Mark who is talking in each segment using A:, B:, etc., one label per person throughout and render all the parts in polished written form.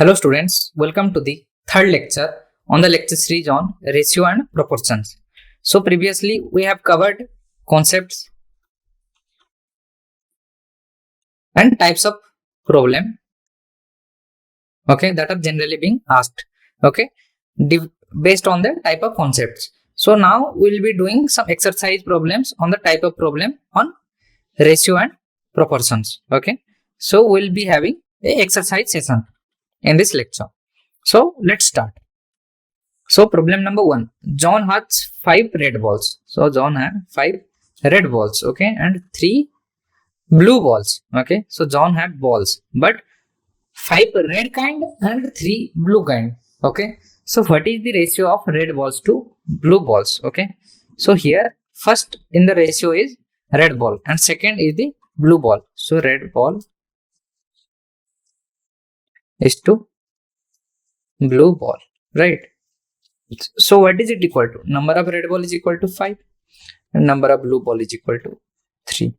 A: Hello students, welcome to the third lecture on the lecture series on ratio and proportions. So previously we have covered concepts and types of problem that are generally being asked based on the type of concepts. So now we will be doing some exercise problems on the type of problem on ratio and proportions. So we will be having a exercise session in this lecture. So let's start. So problem number 1, John has 5 red balls. So John had 5 red balls, and 3 blue balls. So John had balls, but 5 red kind and 3 blue kind. So what is the ratio of red balls to blue balls? So here first in the ratio is red ball and second is the blue ball. So red ball is to blue ball, right? So what is it equal to? Number of red ball is equal to 5 and number of blue ball is equal to 3.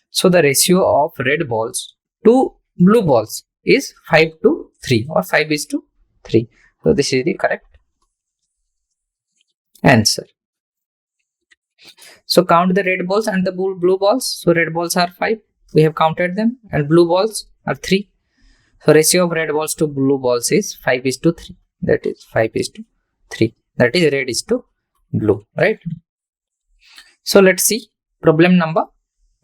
A: So the ratio of red balls to blue balls is 5 to 3 or 5 is to 3. So this is the correct answer. So count the red balls and the blue balls. So red balls are 5, we have counted them, and blue balls are 3. So ratio of red balls to blue balls is 5 is to 3. That is 5 is to 3. That is red is to blue, right? So let's see problem number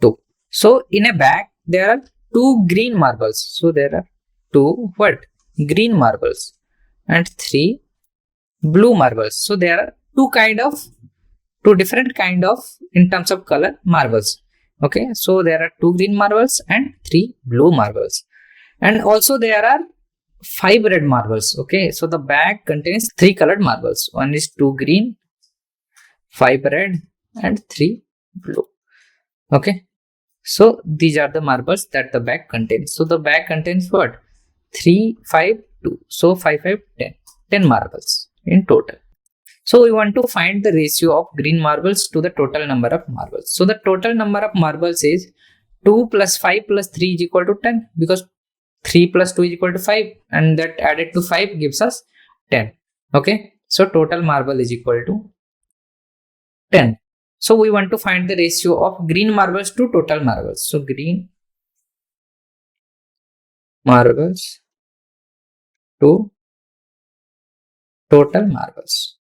A: 2. So in a bag there are 2 green marbles. So there are 2 green marbles and 3 blue marbles. So there are two different kind of in terms of color marbles. So there are 2 green marbles and 3 blue marbles, and also there are 5 red marbles. So the bag contains 3 colored marbles. One is 2 green, 5 red and 3 blue. So these are the marbles that the bag contains. So the bag contains what? 3, 5, 2. So 5, 5, 10. 10 marbles in total. So we want to find the ratio of green marbles to the total number of marbles. So the total number of marbles is 2 plus 5 plus 3 is equal to 10, because 3 plus 2 is equal to 5 and that added to 5 gives us 10. So total marble is equal to 10. So we want to find the ratio of green marbles to total marbles. So green marbles to total marbles.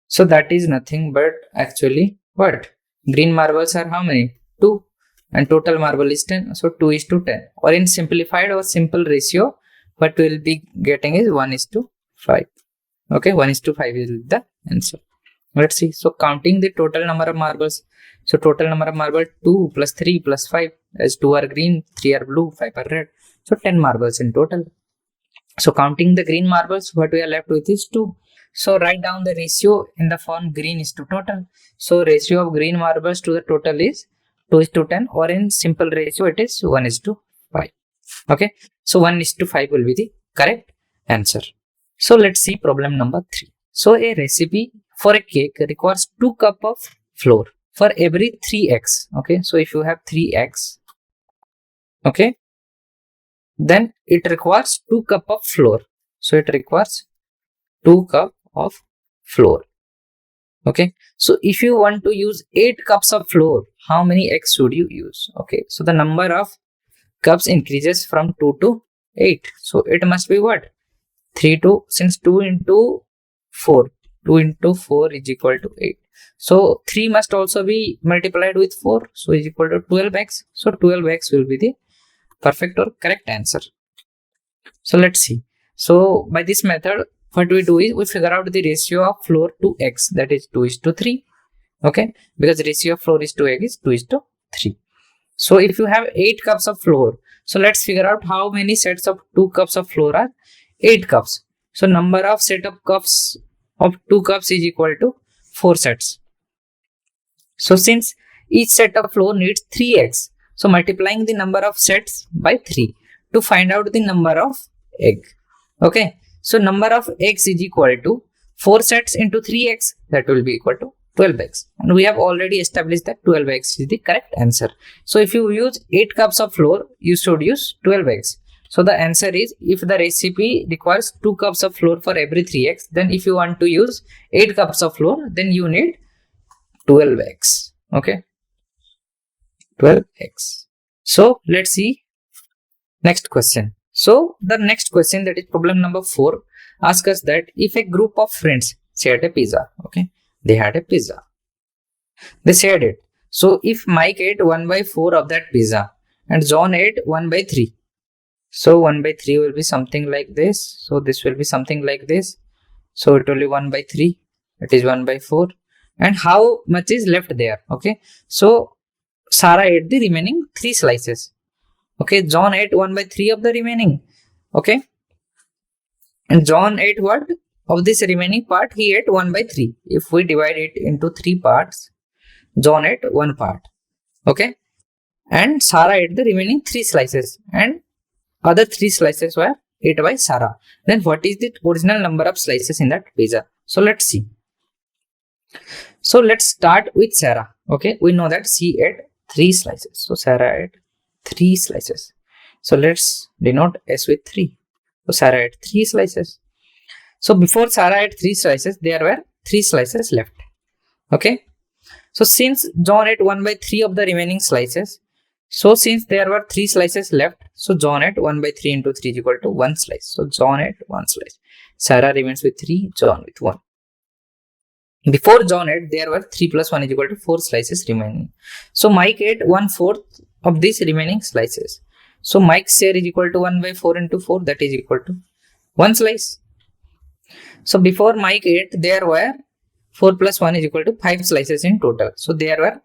A: So that is nothing but actually what? Green marbles are how many? 2. And total marble is 10. So 2 is to 10. Or in simplified or simple ratio, what we will be getting is 1 is to 5. 1 is to 5 is the answer. Let's see. So counting the total number of marbles. So total number of marbles 2 plus 3 plus 5, as 2 are green, 3 are blue, 5 are red. So 10 marbles in total. So counting the green marbles, what we are left with is 2. So write down the ratio in the form green is to total. So ratio of green marbles to the total is 2 is to 10, or in simple ratio it is 1 is to 5. So 1 is to 5 will be the correct answer. So let's see problem number 3. So a recipe for a cake requires 2 cups of flour for every 3 eggs. So if you have 3 eggs, then it requires 2 cups of flour. So it requires 2 cups of flour. So if you want to use 8 cups of flour, how many eggs should you use? So the number of cups increases from 2 to 8. So it must be what? 3 to, since 2 into 4. 2 into 4 is equal to 8. So 3 must also be multiplied with 4. So is equal to 12 eggs. So 12 eggs will be the perfect or correct answer. So let's see. So by this method, what we do is we figure out the ratio of flour to eggs, that is 2 is to 3. Because ratio of flour is to egg is 2 is to 3. So if you have 8 cups of flour, so let's figure out how many sets of 2 cups of flour are 8 cups. So number of set of cups of 2 cups is equal to 4 sets. So since each set of flour needs 3 eggs, so multiplying the number of sets by 3 to find out the number of egg. So number of eggs is equal to 4 sets into 3 eggs, that will be equal to 12 eggs. And we have already established that 12 eggs is the correct answer. So if you use 8 cups of flour, you should use 12 eggs. So the answer is, if the recipe requires 2 cups of flour for every 3 eggs, then if you want to use 8 cups of flour, then you need 12 eggs. Okay, 12 eggs. So let's see next question. So the next question, that is problem number 4, asks us that if a group of friends shared a pizza, okay, they had a pizza, they shared it. So if Mike ate 1/4 of that pizza and John ate 1/3, so 1/3 will be something like this. So this will be something like this. So it will be 1/3. It is 1/4. And how much is left there? Okay. So Sarah ate the remaining 3 slices. Okay. John ate 1/3 of the remaining. Okay. And John ate what? Of this remaining part, he ate 1/3. If we divide it into 3 parts, John ate 1 part. Okay. And Sarah ate the remaining 3 slices. And other 3 slices were ate by Sarah. Then what is the original number of slices in that pizza? So let's see. So let's start with Sarah. Okay, we know that she ate 3 slices. So Sarah ate 3 slices. So let's denote S with 3. So Sarah ate 3 slices. So before Sarah ate 3 slices, there were 3 slices left. Okay. So since John ate 1/3 of the remaining slices, so since there were 3 slices left, so John ate 1/3 into 3 is equal to 1 slice. So John ate 1 slice. Sarah remains with 3, John with 1. Before John ate, there were 3 plus 1 is equal to 4 slices remaining. So Mike ate 1/4 of these remaining slices. So Mike's share is equal to 1/4 into 4, that is equal to 1 slice. So before Mike ate, there were 4 plus 1 is equal to 5 slices in total. So there were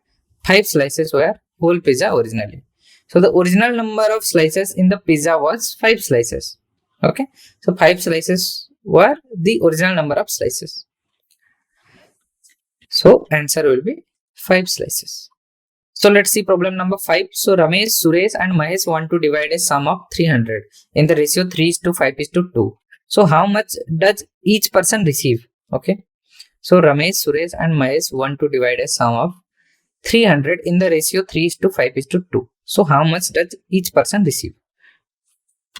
A: 5 slices were whole pizza originally. So the original number of slices in the pizza was 5 slices. Okay. So 5 slices were the original number of slices. So answer will be 5 slices. So let's see problem number 5. So Ramesh, Suresh and Mahesh want to divide a sum of 300 in the ratio 3:5:2. So how much does each person receive? Okay. So Ramesh, Suresh and Mahesh want to divide a sum of 300 in the ratio 3:5:2. So how much does each person receive?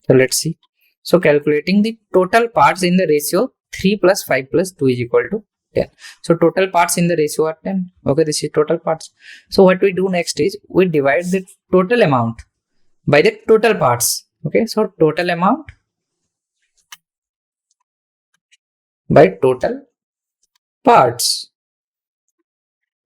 A: So let's see. So calculating the total parts in the ratio 3 plus 5 plus 2 is equal to 10. So total parts in the ratio are 10. Okay, this is total parts. So what we do next is we divide the total amount by the total parts. Okay, so total amount by total parts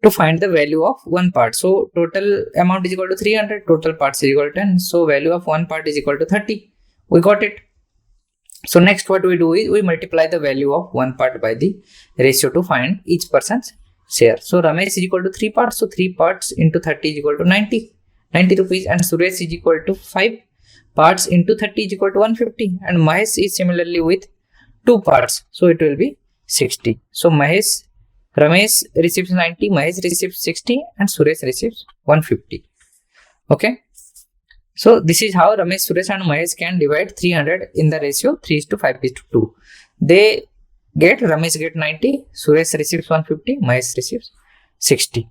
A: to find the value of one part. So total amount is equal to 300, total parts is equal to 10. So value of one part is equal to 30. We got it. So next what we do is we multiply the value of one part by the ratio to find each person's share. So Ramesh is equal to 3 parts. So 3 parts into 30 is equal to 90 rupees, and Suresh is equal to 5 parts into 30 is equal to 150, and Mahesh is similarly with 2 parts. So it will be 60. So Ramesh receives 90, Mahesh receives 60, and Suresh receives 150. Okay. So this is how Ramesh, Suresh and Mahesh can divide 300 in the ratio 3:5:2. Ramesh get 90, Suresh receives 150, Mahesh receives 60.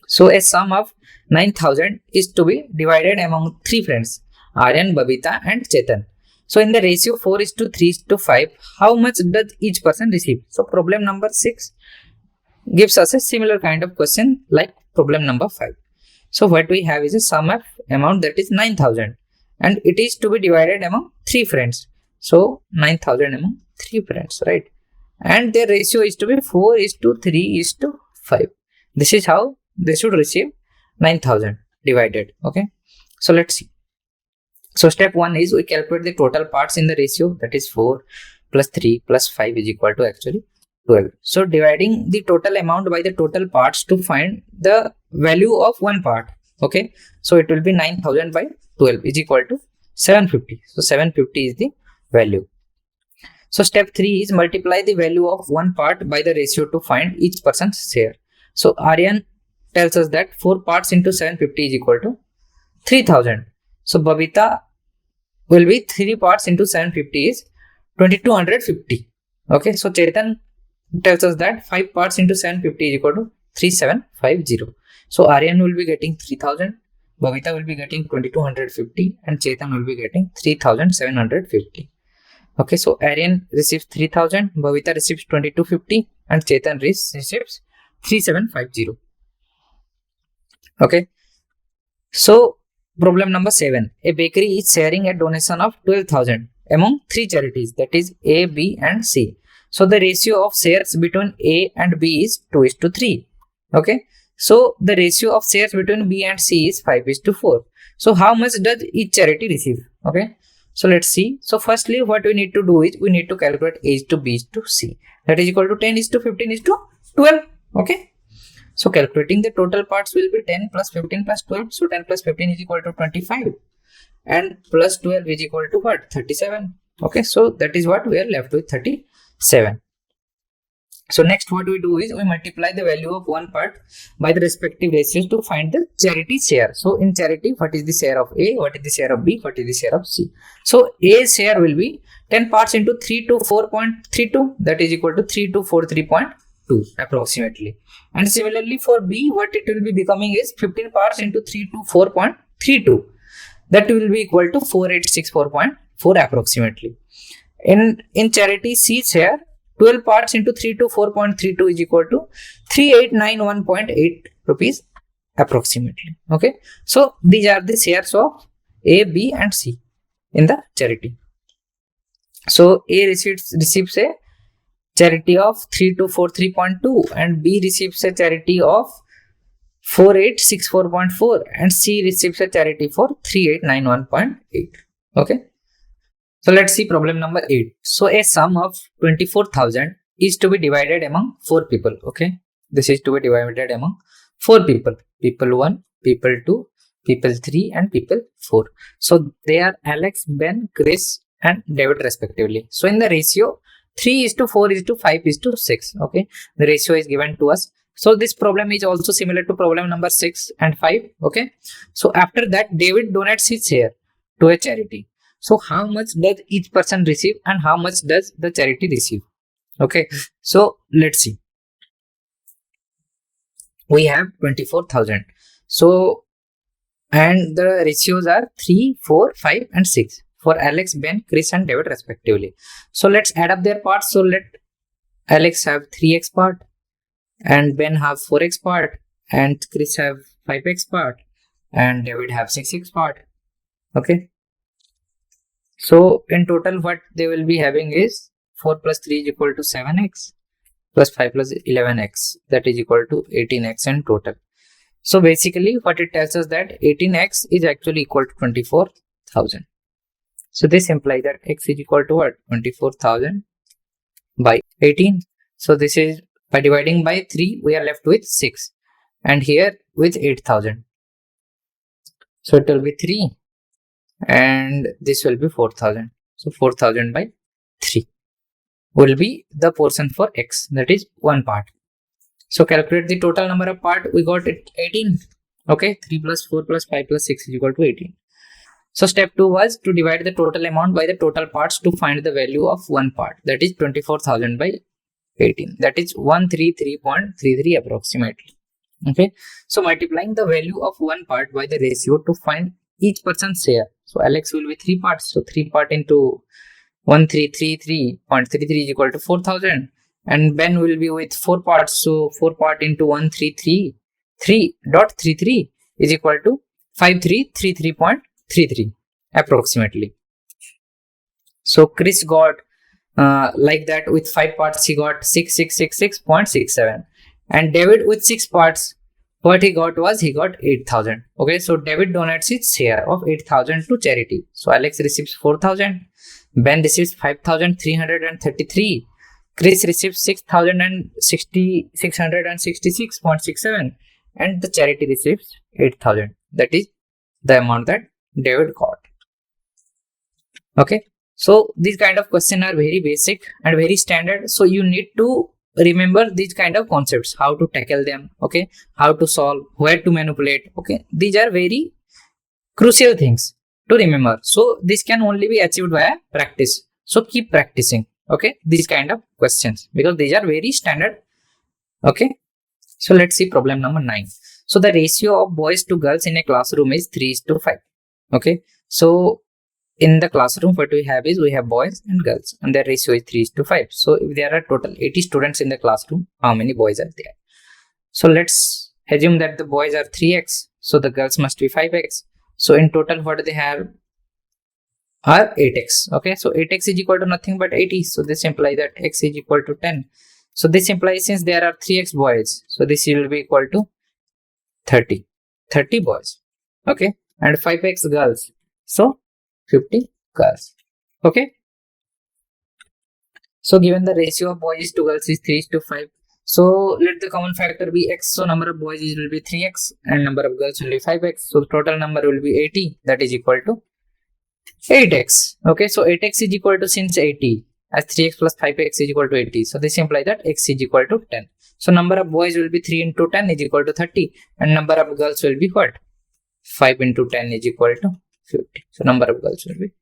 A: So a sum of 9,000 is to be divided among 3 friends, Aryan, Babita and Chetan. So in the ratio 4:3:5, how much does each person receive? So problem number 6 gives us a similar kind of question like problem number 5. So what we have is a sum of amount that is 9,000, and it is to be divided among 3 friends. So 9,000 among 3 friends, right? And their ratio is to be 4:3:5. This is how they should receive 9,000 divided. Okay. So let's see. So step 1 is we calculate the total parts in the ratio, that is 4 plus 3 plus 5 is equal to actually 12. So dividing the total amount by the total parts to find the value of one part. Okay. So it will be 9,000 by 12 is equal to 750. So 750 is the value. So step 3 is multiply the value of one part by the ratio to find each person's share. So Aryan tells us that 4 parts into 750 is equal to 3,000. So Babita will be 3 parts into 750 is 2,250. Okay. So Chetan tells us that 5 parts into 750 is equal to 3,750. So Aryan will be getting 3,000, Bhavita will be getting 2250 and Chetan will be getting 3750. Okay, so Aryan receives 3000, Bhavita receives 2250 and Chetan receives 3750. Okay, so problem number 7. A bakery is sharing a donation of 12,000 among 3 charities, that is A, B and C. So the ratio of shares between A and B is 2:3. Okay, so the ratio of shares between B and C is 5:4. So how much does each charity receive? Okay, so let's see. So firstly, what we need to do is we need to calculate A to B to C. That is equal to 10:15:12. Okay, so calculating the total parts will be 10 plus 15 plus 12. So 10 plus 15 is equal to 25 and plus 12 is equal to what? 37. Okay, so that is what we are left with, 37. So next what we do is we multiply the value of one part by the respective ratios to find the charity share. So in charity, what is the share of A, what is the share of B, what is the share of C? So A share will be 10 parts into 3 to 4.32, that is equal to 3 to 43.2 approximately. And similarly for B, what it will be becoming is 15 parts into 3 to 4.32, that will be equal to 4864.4 approximately. In charity C share, 12 parts into 3 to 4.32 is equal to 3891.8 rupees approximately. Okay, so these are the shares of A, B and C in the charity. So A receives a charity of 3243.2 and B receives a charity of 4864.4 and C receives a charity for 3891.8. Okay, so let's see problem number 8. So a sum of 24,000 is to be divided among 4 people. Okay, this is to be divided among 4 people. People 1, people 2, people 3 and people 4. So they are Alex, Ben, Chris and David respectively. So in the ratio 3:4:5:6. Okay, the ratio is given to us. So this problem is also similar to problem number 6 and 5. Okay, so after that David donates his share to a charity. So how much does each person receive and how much does the charity receive? Okay, so let's see. We have 24,000. So and the ratios are 3, 4, 5 and 6 for Alex, Ben, Chris and David respectively. So let's add up their parts. So let Alex have 3x part and Ben have 4x part and Chris have 5x part and David have 6x part. Okay, so in total what they will be having is 4 plus 3 is equal to 7x plus 5 plus 11x, that is equal to 18x in total. So basically what it tells us that 18x is actually equal to 24,000. So this implies that x is equal to what? 24,000 by 18. So this is by dividing by 3 we are left with 6 and here with 8,000. So it will be 3 and this will be 4,000. So 4,000 by 3 will be the portion for x, that is one part. So calculate the total number of part. We got it 18. Okay, 3 plus 4 plus 5 plus 6 is equal to 18. So step 2 was to divide the total amount by the total parts to find the value of one part, that is 24,000 by 18, that is 133.33 approximately. Okay, so multiplying the value of one part by the ratio to find each person's share. So Alex will be 3 parts, so 3 part into 1333.33 is equal to 4,000 and Ben will be with 4 parts, so 4 part into 1333.33 is equal to 5333.33 approximately. So Chris got like that with 5 parts he got 6666.67 and David with 6 parts what he got was he got 8,000. Okay, so David donates his share of 8,000 to charity. So Alex receives 4,000, Ben receives 5,333, Chris receives 666.67 and the charity receives 8,000. That is the amount that David got. Okay, so these kind of questions are very basic and very standard. So you need to remember these kind of concepts, how to tackle them. Okay, how to solve, where to manipulate. Okay, these are very crucial things to remember. So this can only be achieved via practice. So keep practicing. Okay, these kind of questions because these are very standard. Okay, so let's see problem number 9. So the ratio of boys to girls in a classroom is 3:5. Okay, so in the classroom, what we have is we have boys and girls, and their ratio is 3:5. So if there are total 80 students in the classroom, how many boys are there? So let's assume that the boys are 3x, so the girls must be 5x. So in total, what they have are 8x. Okay, so 8x is equal to nothing but 80. So this implies that x is equal to 10. So this implies since there are 3x boys, so this will be equal to 30. 30 boys. Okay, and 5x girls. So 50 girls. Okay. So given the ratio of boys to girls is 3:5. So let the common factor be x. So number of boys will be 3x and number of girls will be 5x. So the total number will be 80. That is equal to 8x. Okay. So 8x is equal to, since 80 as 3x plus 5x is equal to 80. So this implies that x is equal to 10. So number of boys will be 3 into 10 is equal to 30. And number of girls will be what? 5 into 10 is equal to 50. So number of girls will be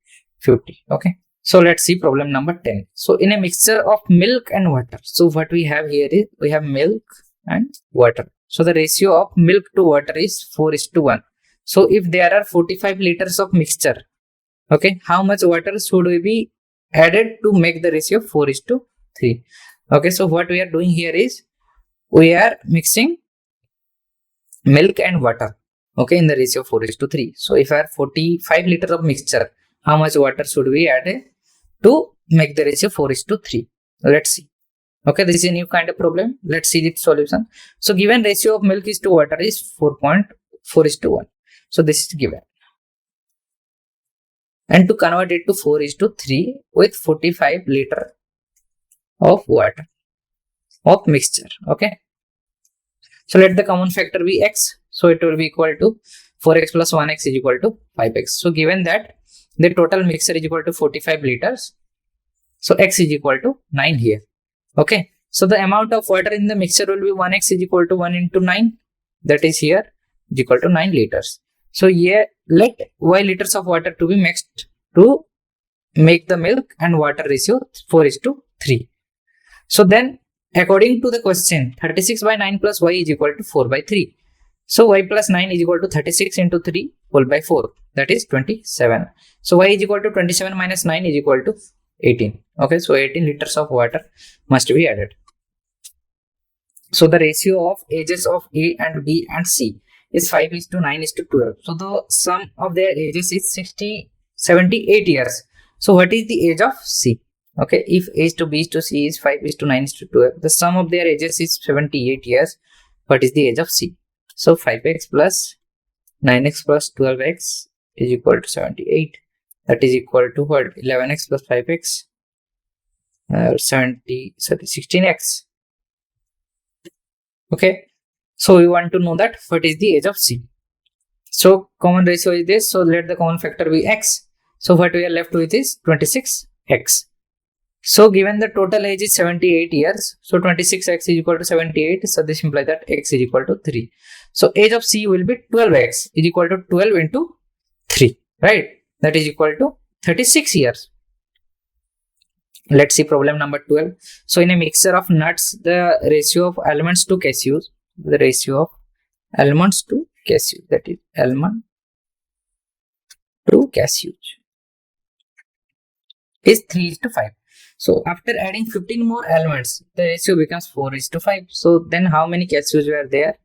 A: 50. Okay. So let's see problem number 10. So in a mixture of milk and water. So what we have here is we have milk and water. So the ratio of milk to water is 4:1. So if there are 45 liters of mixture, okay, how much water should we be added to make the ratio 4:3? Okay, so what we are doing here is we are mixing milk and water, okay, in the ratio 4:3. So if I have 45 liters of mixture, how much water should we add to make the ratio 4:3? Let's see. Okay, this is a new kind of problem. Let's see its solution. So given ratio of milk is to water is 4.4:1. So this is given. And to convert it to 4:3 with 45 liter of water of mixture. Okay. So let the common factor be x. So it will be equal to 4x plus 1x is equal to 5x. So given that the total mixture is equal to 45 liters. So x is equal to 9 here. Okay. So the amount of water in the mixture will be 1x is equal to 1 into 9. That is here is equal to 9 liters. So here let y liters of water to be mixed to make the milk and water ratio 4:3. So then according to the question, 36 by 9 plus y is equal to 4/3. So y plus 9 is equal to 36 into 3 whole by 4. That is 27. So y is equal to 27 minus 9 is equal to 18. Okay, so 18 liters of water must be added. So the ratio of ages of A and B and C is 5:9:12. So the sum of their ages is 78 years. So what is the age of C? Okay, if age to B to C is 5:9:12, the sum of their ages is 78 years. What is the age of C? So 5x plus 9x plus 12x is equal to 78. That is equal to what? 11x plus 5x, 16x. Okay, so we want to know that what is the age of C. So common ratio is this. So let the common factor be x. So what we are left with is 26x. So given the total age is 78 years, so 26x is equal to 78. So this implies that x is equal to 3. So age of C will be 12x is equal to 12 into 3, right? That is equal to 36 years. Let's see problem number 12. So in a mixture of nuts, the ratio of almonds to cashews, the ratio of almonds to cashews, that is almond to cashews, is 3:5. So after adding 15 more almonds, the ratio becomes 4:5. So then how many cashews were there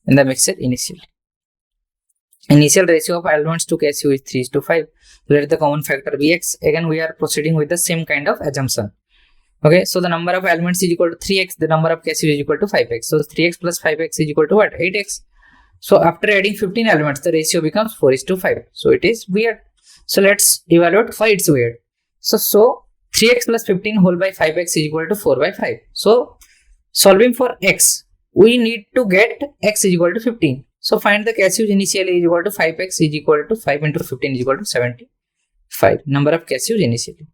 A: in the mixture initially? Initial ratio of almonds to cashew is 3:5. Let the common factor be x. Again, we are proceeding with the same kind of assumption. Okay, so the number of almonds is equal to 3x, the number of cashews is equal to 5x. So 3x plus 5x is equal to what? 8x. So after adding 15 almonds, the ratio becomes 4:5. So it is weird. So let's evaluate why it's weird. So 3x plus 15 whole by 5x is equal to 4/5. So solving for x, we need to get x is equal to 15. So find the cashews initially is equal to 5x is equal to 5 into 15 is equal to 75. Number of cashews initially.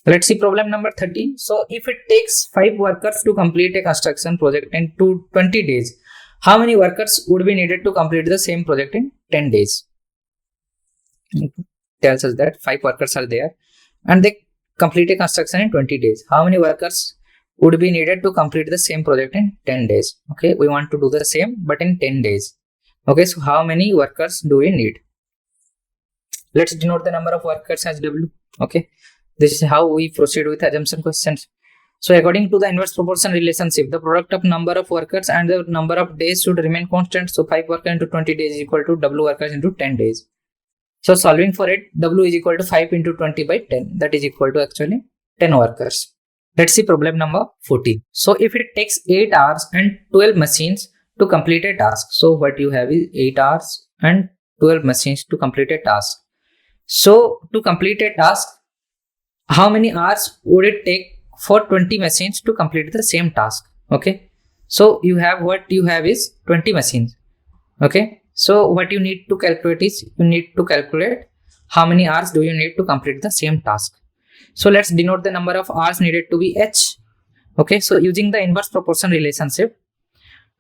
A: Let's see problem number 13. So if it takes 5 workers to complete a construction project in 20 days, how many workers would be needed to complete the same project in 10 days? Tells us that 5 workers are there and they complete a construction in 20 days. How many workers would be needed to complete the same project in 10 days. Okay, we want to do the same but in 10 days. Okay, so how many workers do we need? Let's denote the number of workers as W. Okay, this is how we proceed with assumption questions. So according to the inverse proportion relationship, the product of number of workers and the number of days should remain constant. So 5 workers into 20 days is equal to W workers into 10 days. So solving for it, W is equal to 5 into 20 by 10. That is equal to actually 10 workers. Let's see problem number 14. So if it takes 8 hours and 12 machines to complete a task. So what you have is 8 hours and 12 machines to complete a task. So to complete a task, how many hours would it take for 20 machines to complete the same task? Okay, so you have what you have is 20 machines. Okay, so what you need to calculate is you need to calculate how many hours do you need to complete the same task. So let's denote the number of hours needed to be H. Okay, so using the inverse proportion relationship,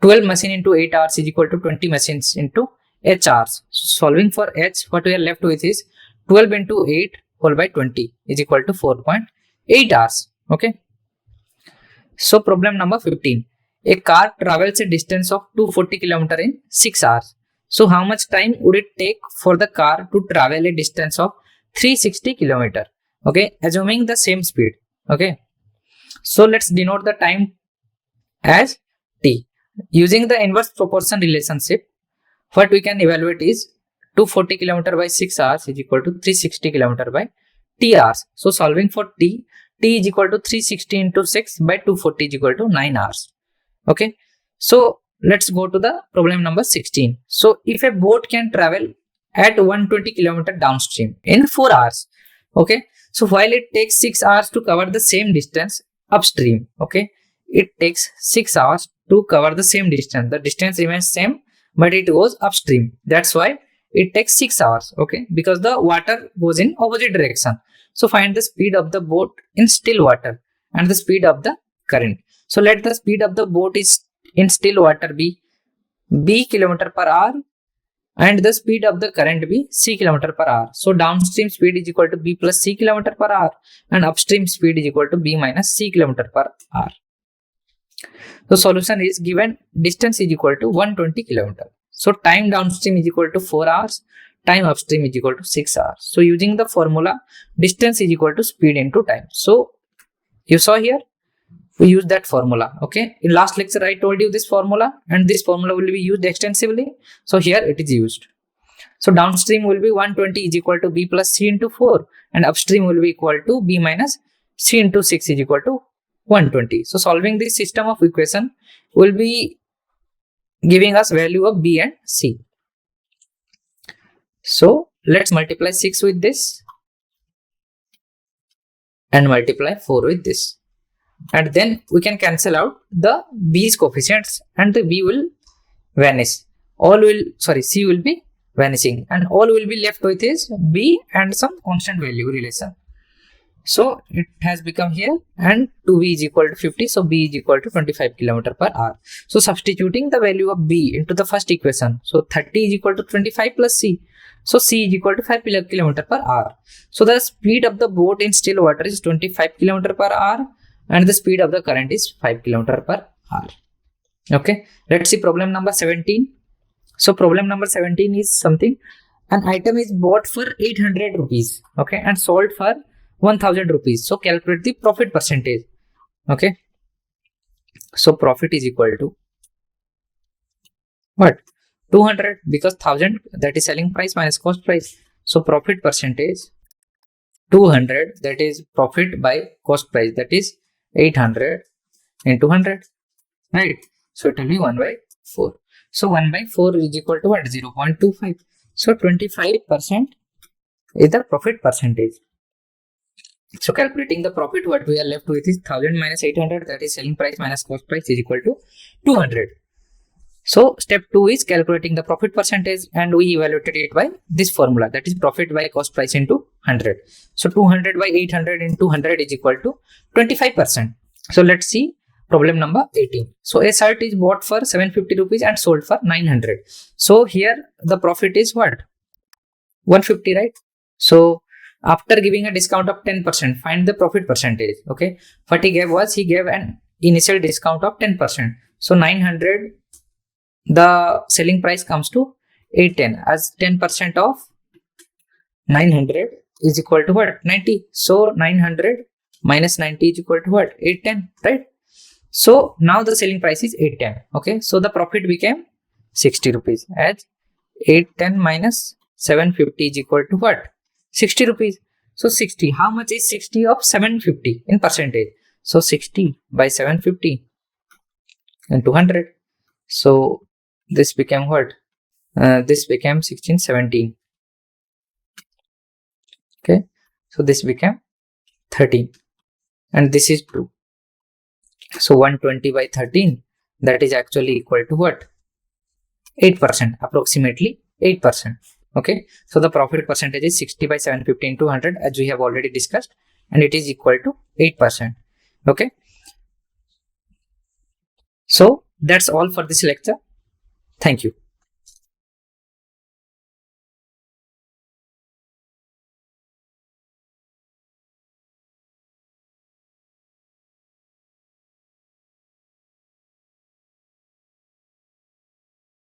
A: 12 machine into 8 hours is equal to 20 machines into H hours. So solving for H, what we are left with is 12 into 8 whole by 20 is equal to 4.8 hours. Okay, so problem number 15. A car travels a distance of 240 km in 6 hours. So how much time would it take for the car to travel a distance of 360 km? Okay, assuming the same speed. Okay, so let's denote the time as T. Using the inverse proportion relationship, what we can evaluate is 240 km by 6 hours is equal to 360 km by T hours. So solving for T is equal to 360 into 6 by 240 is equal to 9 hours. Okay, so let's go to the problem number 16. So if a boat can travel at 120 km downstream in 4 hours, okay, so while it takes 6 hours to cover the same distance upstream, okay, it takes 6 hours to cover the same distance. The distance remains same, but it goes upstream. That's why it takes 6 hours, okay, because the water goes in opposite direction. So find the speed of the boat in still water and the speed of the current. So let the speed of the boat is in still water be B km per hour and the speed of the current be C km per hour. So downstream speed is equal to B plus C km per hour and upstream speed is equal to B minus C km per hour. The solution is given distance is equal to 120 km. So time downstream is equal to 4 hours. Time upstream is equal to 6 hours. So using the formula, distance is equal to speed into time. So you saw here, we use that formula. Okay, in last lecture I told you this formula and this formula will be used extensively. So here it is used. So downstream will be 120 is equal to B plus C into 4 and upstream will be equal to B minus C into 6 is equal to 120. So solving this system of equation will be giving us value of B and C. So let's multiply 6 with this and multiply 4 with this. And then we can cancel out the B's coefficients and the B will vanish. C will be vanishing and all will be left with is B and some constant value relation. So it has become here and 2B is equal to 50. So B is equal to 25 km per hour. So substituting the value of B into the first equation. So 30 is equal to 25 plus C. So C is equal to 5 km per hour. So the speed of the boat in still water is 25 km per hour and the speed of the current is 5 km per hour. Okay, let's see problem number 17. So problem number 17 is something, an item is bought for 800 rupees, okay, and sold for 1000 rupees. So calculate the profit percentage. Okay, so profit is equal to what? 200 because 1000 that is selling price minus cost price. So profit percentage 200 that is profit by cost price, that is 800 into 100, right? So it will be 1 by 4. So 1 by 4 is equal to what? 0.25. So 25% is the profit percentage. So calculating the profit, what we are left with is 1000 minus 800, that is selling price minus cost price, is equal to 200. So step 2 is calculating the profit percentage and we evaluated it by this formula, that is profit by cost price into 100. So 200 by 800 into 100 is equal to 25%. So let's see problem number 18. So a shirt is bought for 750 rupees and sold for 900. So here the profit is what? 150, right? So after giving a discount of 10%, find the profit percentage. Okay, what he gave was, he gave an initial discount of 10%. So 900, the selling price comes to 810, as 10% of 900 is equal to what? 90. So 900 minus 90 is equal to what? 810, right? So now the selling price is 810. Okay, so the profit became 60 rupees, as 810 minus 750 is equal to what? 60 rupees. So 60, how much is 60 of 750 in percentage? So 60 by 750 into 100. So this became what? This became 1617. Okay, so this became 13, and this is 2. So 120 by 13, that is actually equal to what? 8%, approximately 8%. Okay, so the profit percentage is 60 by 750 into 100, as we have already discussed, and it is equal to 8%. Okay, so that's all for this lecture. Thank you.